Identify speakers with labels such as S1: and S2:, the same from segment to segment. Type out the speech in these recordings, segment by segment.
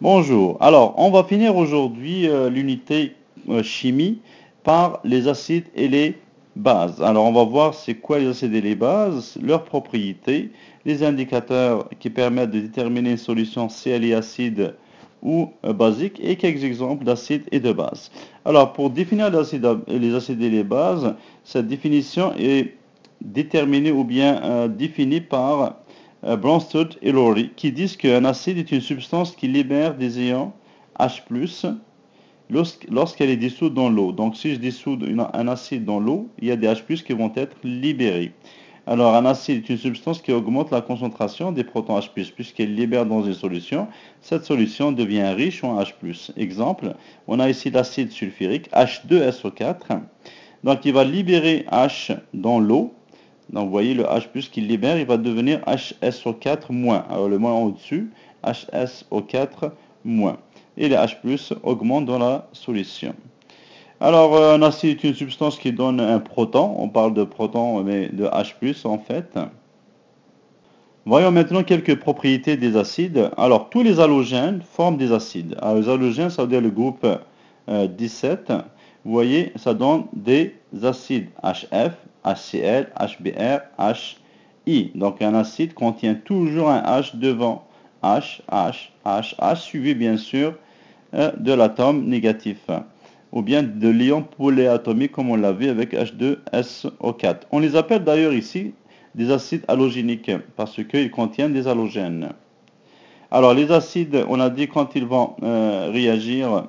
S1: Bonjour. Alors, on va finir aujourd'hui l'unité chimie par les acides et les bases. Alors, on va voir c'est quoi les acides et les bases, leurs propriétés, les indicateurs qui permettent de déterminer une solution si elle est acide ou basique et quelques exemples d'acides et de bases. Alors, pour définir les acides et les bases, cette définition est déterminée ou bien définie par Bronsted et Lowry, qui disent qu'un acide est une substance qui libère des ions H+, lorsqu'elle est dissoute dans l'eau. Donc si je dissous un acide dans l'eau, il y a des H+, qui vont être libérés. Alors un acide est une substance qui augmente la concentration des protons H+, puisqu'elle libère dans une solution. Cette solution devient riche en H+. Exemple, on a ici l'acide sulfurique, H2SO4. Donc il va libérer H dans l'eau. Donc vous voyez le H+ qu'il libère, il va devenir HSO4-. Alors le moins au-dessus, HSO4-. Et les H+ augmentent dans la solution. Alors un acide est une substance qui donne un proton. On parle de proton mais de H+ en fait. Voyons maintenant quelques propriétés des acides. Alors tous les halogènes forment des acides. Alors, les halogènes, ça veut dire le groupe 17. Vous voyez, ça donne des acides HF, HCl, HBr, HI. Donc un acide contient toujours un H devant. H, suivi bien sûr de l'atome négatif. Ou bien de l'ion polyatomique comme on l'a vu avec H2SO4. On les appelle d'ailleurs ici des acides halogéniques parce qu'ils contiennent des halogènes. Alors les acides, on a dit quand ils vont réagir,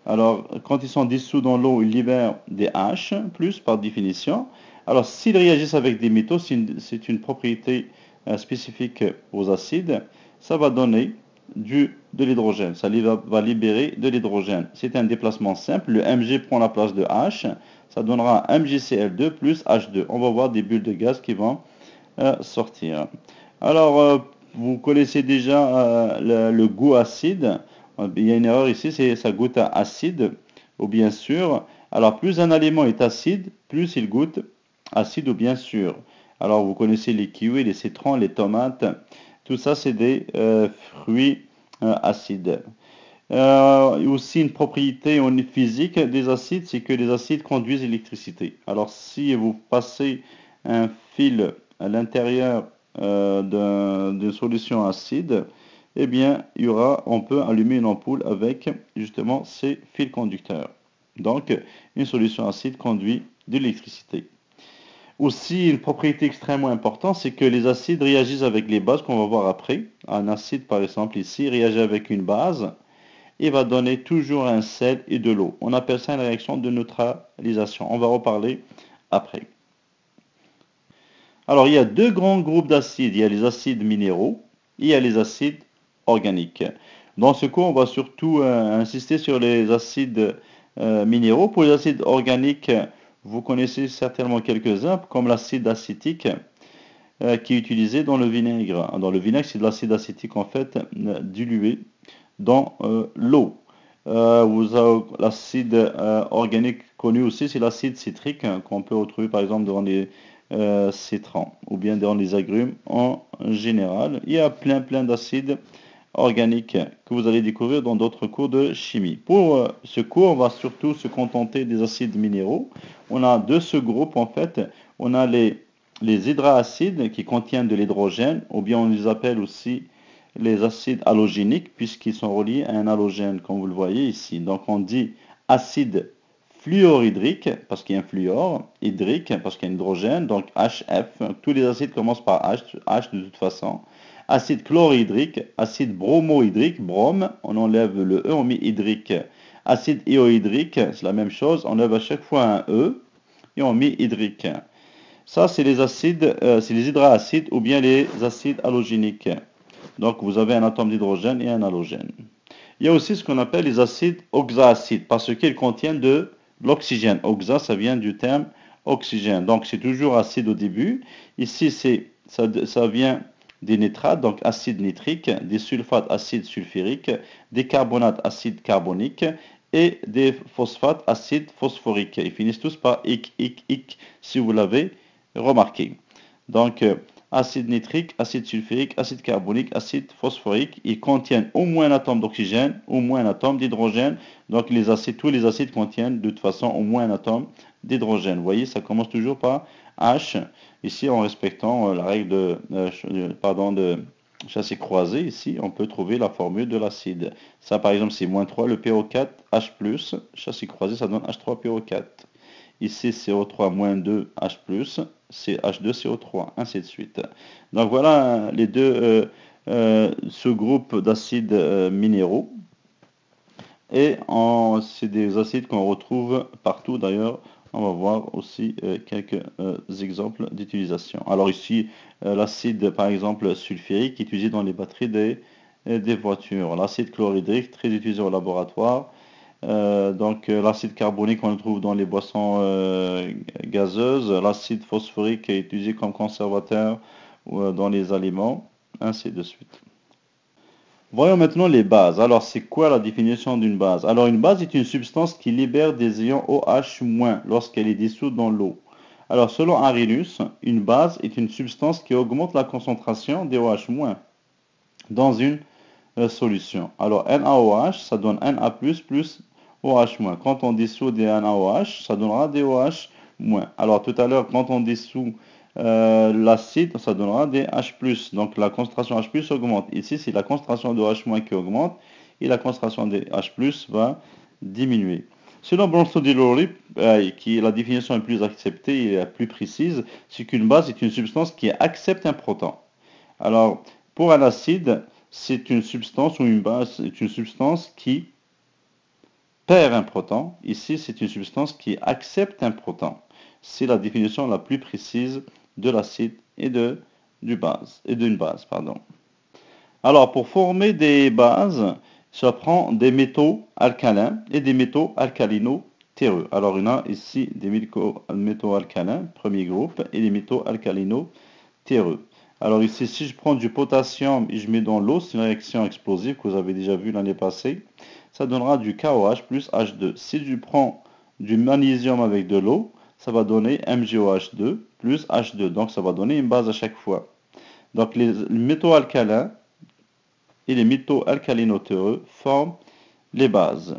S1: alors quand ils sont dissous dans l'eau, ils libèrent des H+, par définition. Alors s'ils réagissent avec des métaux, c'est une propriété spécifique aux acides, ça va donner de l'hydrogène, ça va libérer de l'hydrogène. C'est un déplacement simple, le Mg prend la place de H, ça donnera MgCl2 plus H2. On va voir des bulles de gaz qui vont sortir. Alors, vous connaissez déjà le goût acide. Il y a une erreur ici, c'est ça goûte à acide, ou bien sûr. Alors, plus un aliment est acide, plus il goûte acide ou bien sûr. Alors, vous connaissez les kiwis, les citrons, les tomates. Tout ça, c'est des fruits acides. Aussi, une propriété physique des acides, c'est que les acides conduisent l'électricité. Alors, si vous passez un fil à l'intérieur d'une solution acide, eh bien, on peut allumer une ampoule avec justement ces fils conducteurs. Donc, une solution acide conduit de l'électricité. Aussi, une propriété extrêmement importante, c'est que les acides réagissent avec les bases qu'on va voir après. Un acide, par exemple, ici, réagit avec une base et va donner toujours un sel et de l'eau. On appelle ça une réaction de neutralisation. On va reparler après. Alors, il y a deux grands groupes d'acides. Il y a les acides minéraux et il y a les acides organiques. Dans ce cours, on va surtout insister sur les acides minéraux. Pour les acides organiques, vous connaissez certainement quelques-uns, comme l'acide acétique qui est utilisé dans le vinaigre. Dans le vinaigre, c'est de l'acide acétique en fait dilué dans l'eau. L'acide organique connu aussi, c'est l'acide citrique qu'on peut retrouver par exemple dans les citrons ou bien dans les agrumes en général. Il y a plein d'acides organiques que vous allez découvrir dans d'autres cours de chimie. Pour ce cours, on va surtout se contenter des acides minéraux. On a deux sous-groupes en fait. On a les hydraacides qui contiennent de l'hydrogène, ou bien on les appelle aussi les acides halogéniques, puisqu'ils sont reliés à un halogène, comme vous le voyez ici. Donc on dit acide fluorhydrique, parce qu'il y a un fluor, hydrique, parce qu'il y a un hydrogène, donc HF. Tous les acides commencent par H de toute façon. Acide chlorhydrique, acide bromohydrique, brome, on enlève le E, on met hydrique. Acide iohydrique, c'est la même chose, on enlève à chaque fois un E et on met hydrique. Ça, c'est les acides, c'est les hydraacides ou bien les acides halogéniques. Donc, vous avez un atome d'hydrogène et un halogène. Il y a aussi ce qu'on appelle les acides oxaacides parce qu'ils contiennent de l'oxygène. Oxa, ça vient du terme oxygène. Donc, c'est toujours acide au début. Ici, ça vient des nitrates, donc acide nitrique, des sulfates, acide sulfurique, des carbonates, acide carbonique et des phosphates, acide phosphorique. Ils finissent tous par ic, si vous l'avez remarqué. Donc, acide nitrique, acide sulfurique, acide carbonique, acide phosphorique. Ils contiennent au moins un atome d'oxygène, au moins un atome d'hydrogène. Donc tous les acides contiennent de toute façon au moins un atome d'hydrogène. Vous voyez, ça commence toujours par H, ici en respectant la règle de chassé croisé. Ici, on peut trouver la formule de l'acide. Ça, par exemple, c'est -3, le PO4, H+, chassé croisé, ça donne H3PO4. Ici, CO3 2, H+, c'est H2CO3, ainsi de suite. Donc voilà les deux sous-groupes d'acides minéraux. Et c'est des acides qu'on retrouve partout d'ailleurs. On va voir aussi quelques exemples d'utilisation. Alors ici, l'acide par exemple sulfurique utilisé dans les batteries des voitures. L'acide chlorhydrique très utilisé au laboratoire. L'acide carbonique on le trouve dans les boissons gazeuses. L'acide phosphorique est utilisé comme conservateur dans les aliments, ainsi de suite. Voyons maintenant les bases. Alors, c'est quoi la définition d'une base? Alors, une base est une substance qui libère des ions OH- lorsqu'elle est dissoute dans l'eau. Alors, selon Arrhenius, une base est une substance qui augmente la concentration des OH- dans une solution. Alors, NaOH, ça donne Na+, plus OH-. Quand on dissout des NaOH, ça donnera des OH-. Alors, tout à l'heure, quand on dissout l'acide, ça donnera des H+. Donc la concentration H+ augmente. Ici, c'est la concentration de H- qui augmente et la concentration des H+ va diminuer. Selon Bronsted-Lowry, qui est la définition la plus acceptée et la plus précise, c'est qu'une base est une substance qui accepte un proton. Alors, pour un acide, c'est une substance ou une base, c'est une substance qui perd un proton. Ici, c'est une substance qui accepte un proton. C'est la définition la plus précise de l'acide et d'une base. Alors, pour former des bases, ça prend des métaux alcalins et des métaux alcalino-terreux. Alors, on a ici des métaux alcalins, premier groupe, et des métaux alcalino-terreux. Alors ici, si je prends du potassium et je mets dans l'eau, c'est une réaction explosive que vous avez déjà vue l'année passée. Ça donnera du KOH plus H2. Si je prends du magnésium avec de l'eau, ça va donner MgOH2 plus H2. Donc ça va donner une base à chaque fois. Donc les métaux alcalins et les métaux alcalino-terreux forment les bases.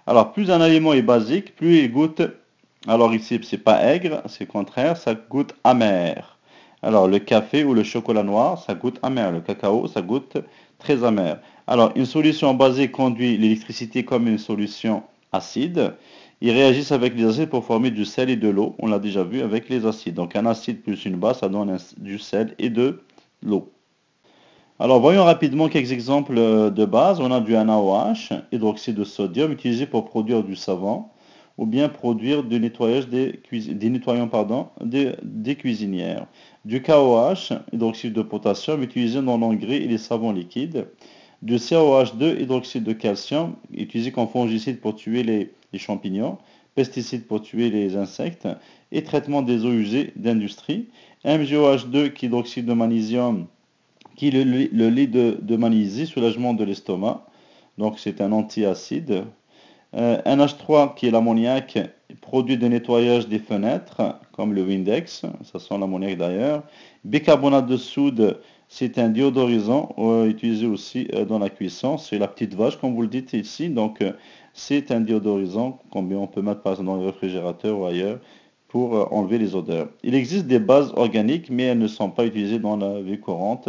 S1: Alors plus un aliment est basique, plus il goûte. Alors ici, c'est pas aigre, c'est le contraire, ça goûte amer. Alors le café ou le chocolat noir, ça goûte amer. Le cacao, ça goûte très amer. Alors une solution basique conduit l'électricité comme une solution acide. Ils réagissent avec les acides pour former du sel et de l'eau. On l'a déjà vu avec les acides. Donc un acide plus une base, ça donne du sel et de l'eau. Alors voyons rapidement quelques exemples de base. On a du NaOH, hydroxyde de sodium, utilisé pour produire du savon ou bien produire du nettoyage des cuisinières. Du KOH, hydroxyde de potassium, utilisé dans l'engrais et les savons liquides. Du COH2, hydroxyde de calcium, utilisé comme fongicide pour tuer les champignons, pesticide pour tuer les insectes et traitement des eaux usées d'industrie. MgOH2, qui est hydroxyde de magnésium, qui est le lait de magnésie, soulagement de l'estomac. Donc c'est un antiacide. NH3 qui est l'ammoniac, produit de nettoyage des fenêtres, comme le Windex, ça sent l'ammoniac d'ailleurs. Bicarbonate de soude, c'est un déodorisant utilisé aussi dans la cuisson. C'est la petite vache, comme vous le dites ici. Donc c'est un déodorisant qu'on peut mettre par exemple dans le réfrigérateur ou ailleurs pour enlever les odeurs. Il existe des bases organiques, mais elles ne sont pas utilisées dans la vie courante,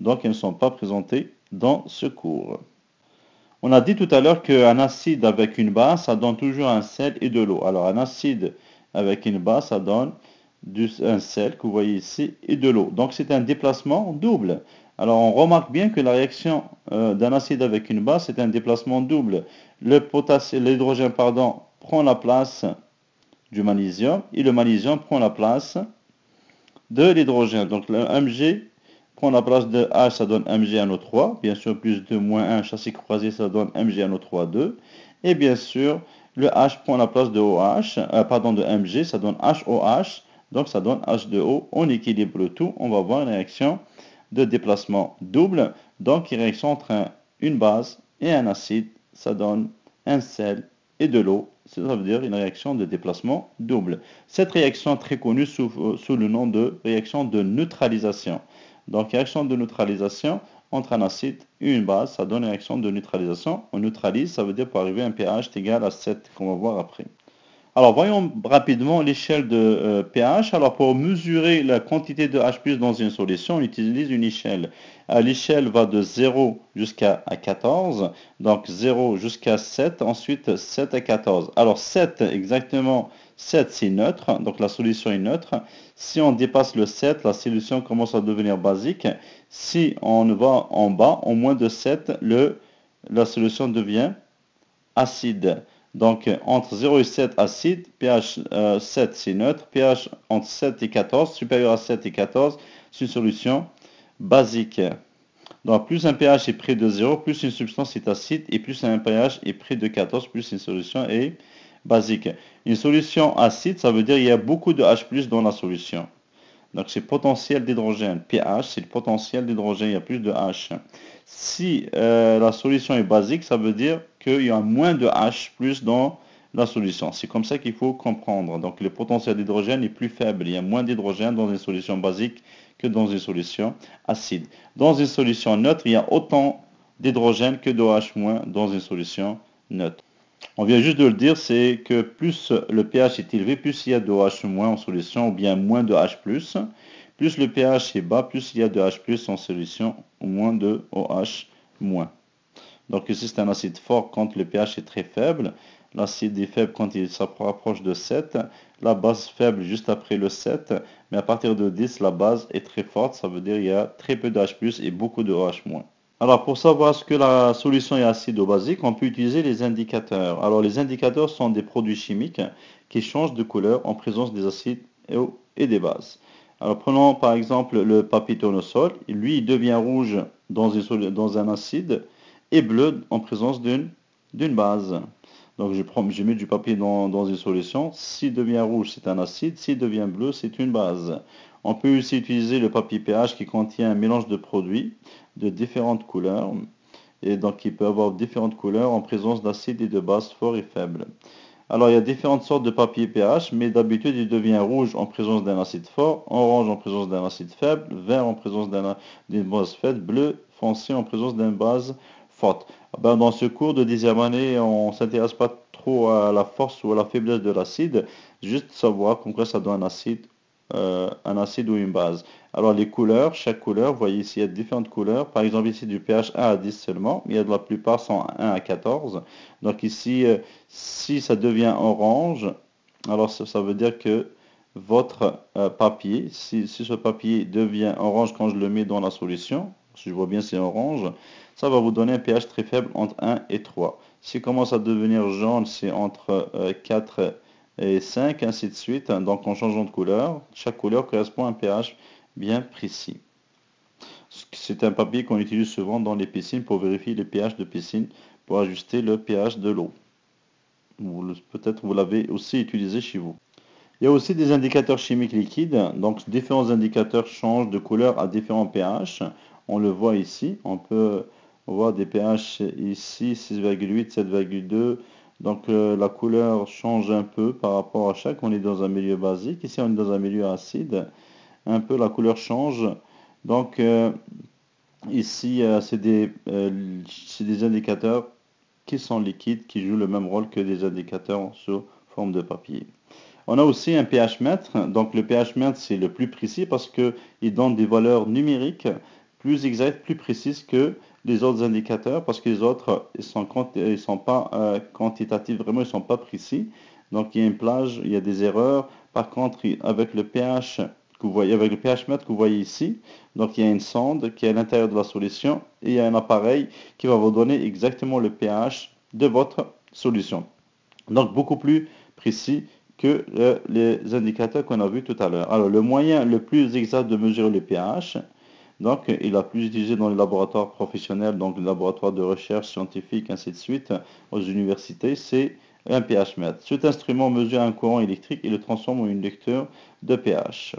S1: donc elles ne sont pas présentées dans ce cours. On a dit tout à l'heure qu'un acide avec une base, ça donne toujours un sel et de l'eau. Alors un acide avec une base, ça donne un sel que vous voyez ici et de l'eau. Donc c'est un déplacement double. Alors on remarque bien que la réaction d'un acide avec une base, c'est un déplacement double. L'hydrogène prend la place du magnésium et le magnésium prend la place de l'hydrogène. Donc le Mg prend la place de H, ça donne MgNO3. Bien sûr, plus 2 moins 1, chassé croisé, ça donne MgNO3, 2. Et bien sûr, le H prend la place de OH, de Mg, ça donne HOH. Donc ça donne H2O. On équilibre le tout. On va avoir une réaction de déplacement double. Donc une réaction entre une base et un acide, ça donne un sel et de l'eau ça veut dire une réaction de déplacement double. Cette réaction est très connue sous le nom de réaction de neutralisation. Donc, réaction de neutralisation entre un acide et une base, ça donne une réaction de neutralisation. On neutralise, ça veut dire pour arriver à un pH égal à 7, qu'on va voir après. Alors, voyons rapidement l'échelle de pH. Alors, pour mesurer la quantité de H+ dans une solution, on utilise une échelle. L'échelle va de 0 jusqu'à 14, donc 0 jusqu'à 7, ensuite 7 à 14. Alors, 7, exactement, 7 c'est neutre, donc la solution est neutre. Si on dépasse le 7, la solution commence à devenir basique. Si on va en bas, en moins de 7, la solution devient acide. Donc, entre 0 et 7, acide, pH 7, c'est neutre, pH entre 7 et 14, supérieur à 7 et 14, c'est une solution basique. Donc, plus un pH est près de 0, plus une substance est acide, et plus un pH est près de 14, plus une solution est basique. Une solution acide, ça veut dire qu'il y a beaucoup de H+ dans la solution. Donc, c'est potentiel d'hydrogène. pH, c'est le potentiel d'hydrogène, il y a plus de H. Si la solution est basique, ça veut dire qu'il y a moins de H+ dans la solution. C'est comme ça qu'il faut comprendre. Donc, le potentiel d'hydrogène est plus faible. Il y a moins d'hydrogène dans une solution basique que dans une solution acide. Dans une solution neutre, il y a autant d'hydrogène que de H- dans une solution neutre. On vient juste de le dire, c'est que plus le pH est élevé, plus il y a de OH- en solution, ou bien moins de H+. Plus le pH est bas, plus il y a de H+ en solution, ou moins de OH-. Donc ici, c'est un acide fort quand le pH est très faible. L'acide est faible quand il s'approche de 7. La base faible juste après le 7. Mais à partir de 10, la base est très forte. Ça veut dire qu'il y a très peu de H+, et beaucoup de OH-. Alors, pour savoir ce que la solution est acide ou basique, on peut utiliser les indicateurs. Alors, les indicateurs sont des produits chimiques qui changent de couleur en présence des acides et des bases. Alors, prenons par exemple le papier tournesol. Lui, il devient rouge dans un acide et bleu en présence d'une base. Donc, je mets du papier dans une solution. S'il devient rouge, c'est un acide. S'il devient bleu, c'est une base. On peut aussi utiliser le papier pH qui contient un mélange de produits de différentes couleurs. Et donc, il peut avoir différentes couleurs en présence d'acides et de bases forts et faibles. Alors, il y a différentes sortes de papier pH, mais d'habitude, il devient rouge en présence d'un acide fort, orange en présence d'un acide faible, vert en présence d'une base faible, bleu foncé en présence d'une base forte. Dans ce cours de 10e année, on ne s'intéresse pas trop à la force ou à la faiblesse de l'acide, juste savoir comme quoi ça donne un acide ou une base. Alors les couleurs, chaque couleur, vous voyez ici il y a différentes couleurs. Par exemple ici du pH 1 à 10 seulement, il y a de la plupart sont 1 à 14. Donc ici, si ça devient orange, alors ça veut dire que votre papier, si ce papier devient orange quand je le mets dans la solution, si je vois bien c'est orange, ça va vous donner un pH très faible entre 1 et 3. S'il commence à devenir jaune, c'est entre 4 et 5, ainsi de suite. Donc en changeant de couleur, chaque couleur correspond à un pH bien précis. C'est un papier qu'on utilise souvent dans les piscines pour vérifier les pH de piscine, pour ajuster le pH de l'eau. Peut-être vous l'avez aussi utilisé chez vous. Il y a aussi des indicateurs chimiques liquides. Donc différents indicateurs changent de couleur à différents pH. On le voit ici. On peut voir des pH ici 6,8, 7,2. Donc la couleur change un peu par rapport à chaque. On est dans un milieu basique. Ici on est dans un milieu acide. Un peu la couleur change. Donc ici c'est des indicateurs qui sont liquides, qui jouent le même rôle que des indicateurs sous forme de papier. On a aussi un pH mètre. Donc le pH mètre, c'est le plus précis parce qu'il donne des valeurs numériques plus exactes, plus précises que les autres indicateurs parce que les autres, ils sont pas quantitatifs, vraiment, ils sont pas précis. Donc il y a une plage, il y a des erreurs. Par contre, avec le pH que vous voyez, avec le pH mètre que vous voyez ici, donc il y a une sonde qui est à l'intérieur de la solution et il y a un appareil qui va vous donner exactement le pH de votre solution. Donc beaucoup plus précis que les indicateurs qu'on a vus tout à l'heure. Alors le moyen le plus exact de mesurer le pH, donc il est plus utilisé dans les laboratoires professionnels, donc les laboratoires de recherche scientifique, ainsi de suite, aux universités, c'est un pH mètre. Cet instrument mesure un courant électrique et le transforme en une lecteur de pH.